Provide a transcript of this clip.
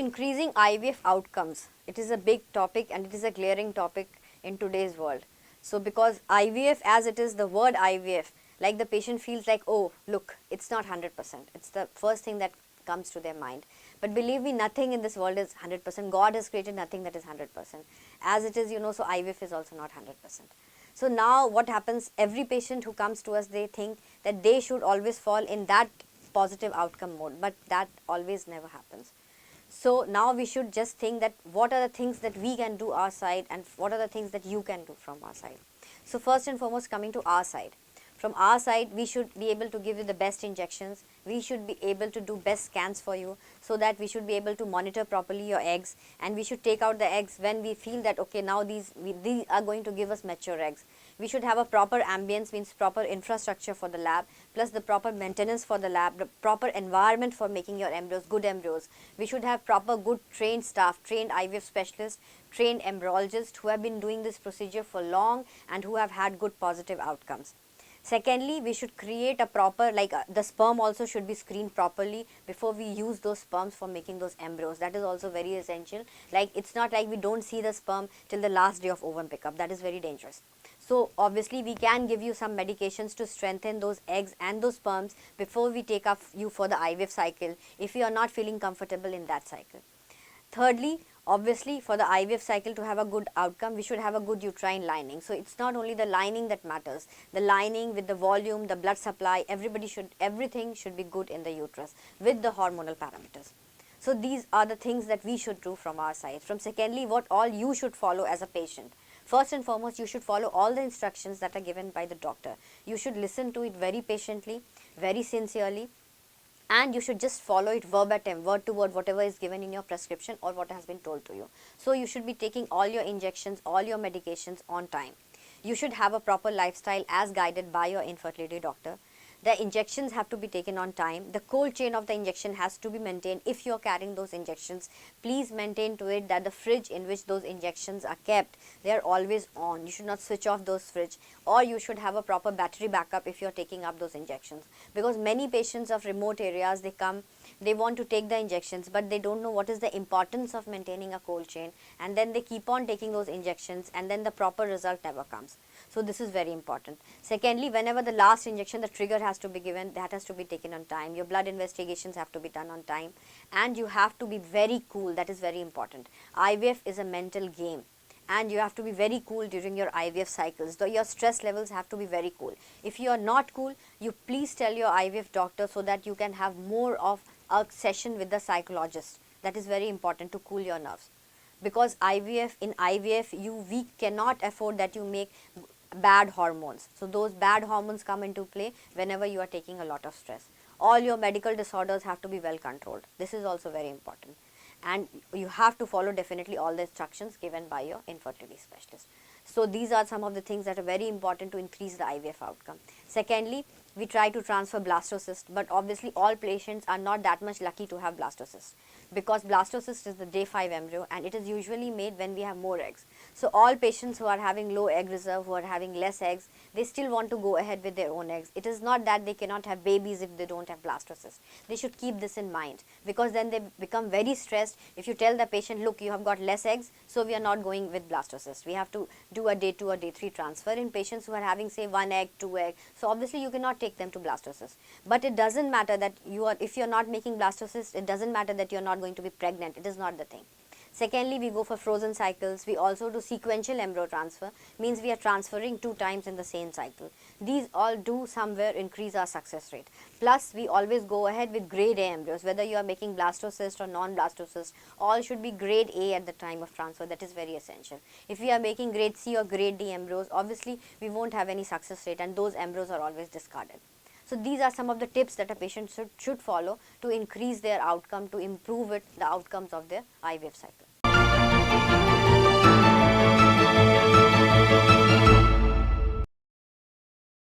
increasing IVF outcomes, it is a big topic and it is a glaring topic in today's world. So because IVF, as it is, the word IVF, like the patient feels like, oh look, it's not 100%. It's the first thing that comes to their mind. But believe me, nothing in this world is 100%. God has created nothing that is 100%. As it is, so IVF is also not 100%. So now what happens, every patient who comes to us, they think that they should always fall in that positive outcome mode, but that always never happens. So now we should just think that what are the things that we can do our side and what are the things that you can do from our side. So first and foremost, coming to our side. From our side, we should be able to give you the best injections. We should be able to do best scans for you, so that we should be able to monitor properly your eggs, and we should take out the eggs when we feel that okay, now these are going to give us mature eggs. We should have a proper ambience, means proper infrastructure for the lab, plus the proper maintenance for the lab, the proper environment for making your embryos, good embryos. We should have proper good trained staff, trained IVF specialists, trained embryologists who have been doing this procedure for long and who have had good positive outcomes. Secondly, we should create a proper, the sperm also should be screened properly before we use those sperms for making those embryos. That is also very essential. Like, it's not like we don't see the sperm till the last day of ovum pickup. That is very dangerous. So obviously we can give you some medications to strengthen those eggs and those sperms before we take up you for the IVF cycle, if you are not feeling comfortable in that cycle. Thirdly, obviously for the IVF cycle to have a good outcome, we should have a good uterine lining. So it's not only the lining that matters, the lining with the volume, the blood supply, everything should be good in the uterus with the hormonal parameters. So these are the things that we should do from our side. From secondly, what all you should follow as a patient. First and foremost, you should follow all the instructions that are given by the doctor. You should listen to it very patiently, very sincerely, and you should just follow it verbatim, word to word, whatever is given in your prescription or what has been told to you. So you should be taking all your injections, all your medications on time. You should have a proper lifestyle as guided by your infertility doctor. The injections have to be taken on time. The cold chain of the injection has to be maintained. If you are carrying those injections, please maintain to it that the fridge in which those injections are kept, they are always on. You should not switch off those fridge, or you should have a proper battery backup if you are taking up those injections. Because many patients of remote areas, they come, they want to take the injections, but they don't know what is the importance of maintaining a cold chain, and then they keep on taking those injections and then the proper result never comes. So this is very important. Secondly, whenever the last injection, the trigger has to be given, that has to be taken on time. Your blood investigations have to be done on time, and you have to be very cool. That is very important. IVF is a mental game, and you have to be very cool during your IVF cycles. Your stress levels have to be very cool. If you are not cool, you please tell your IVF doctor so that you can have more of a session with the psychologist. That is very important to cool your nerves. Because in IVF, we cannot afford that you make bad hormones. So those bad hormones come into play whenever you are taking a lot of stress. All your medical disorders have to be well controlled. This is also very important. And you have to follow definitely all the instructions given by your infertility specialist. So these are some of the things that are very important to increase the IVF outcome. Secondly, we try to transfer blastocyst, but obviously all patients are not that much lucky to have blastocyst, because blastocyst is the day 5 embryo and it is usually made when we have more eggs. So all patients who are having low egg reserve, who are having less eggs, they still want to go ahead with their own eggs. It is not that they cannot have babies if they don't have blastocyst. They should keep this in mind, because then they become very stressed if you tell the patient, look, you have got less eggs, so we are not going with blastocyst. We have to do a day 2 or day 3 transfer in patients who are having, say, 1 egg, 2 egg. So obviously you cannot take them to blastocyst. But it doesn't matter that if you are not making blastocyst, it doesn't matter that you are not going to be pregnant. It is not the thing. Secondly, we go for frozen cycles. We also do sequential embryo transfer, means we are transferring 2 times in the same cycle. These all do somewhere increase our success rate. Plus, we always go ahead with grade A embryos. Whether you are making blastocyst or non-blastocyst, all should be grade A at the time of transfer. That is very essential. If we are making grade C or grade D embryos, obviously we won't have any success rate, and those embryos are always discarded. So these are some of the tips that a patient should follow to increase their outcome, to improve the outcomes of their IVF cycle.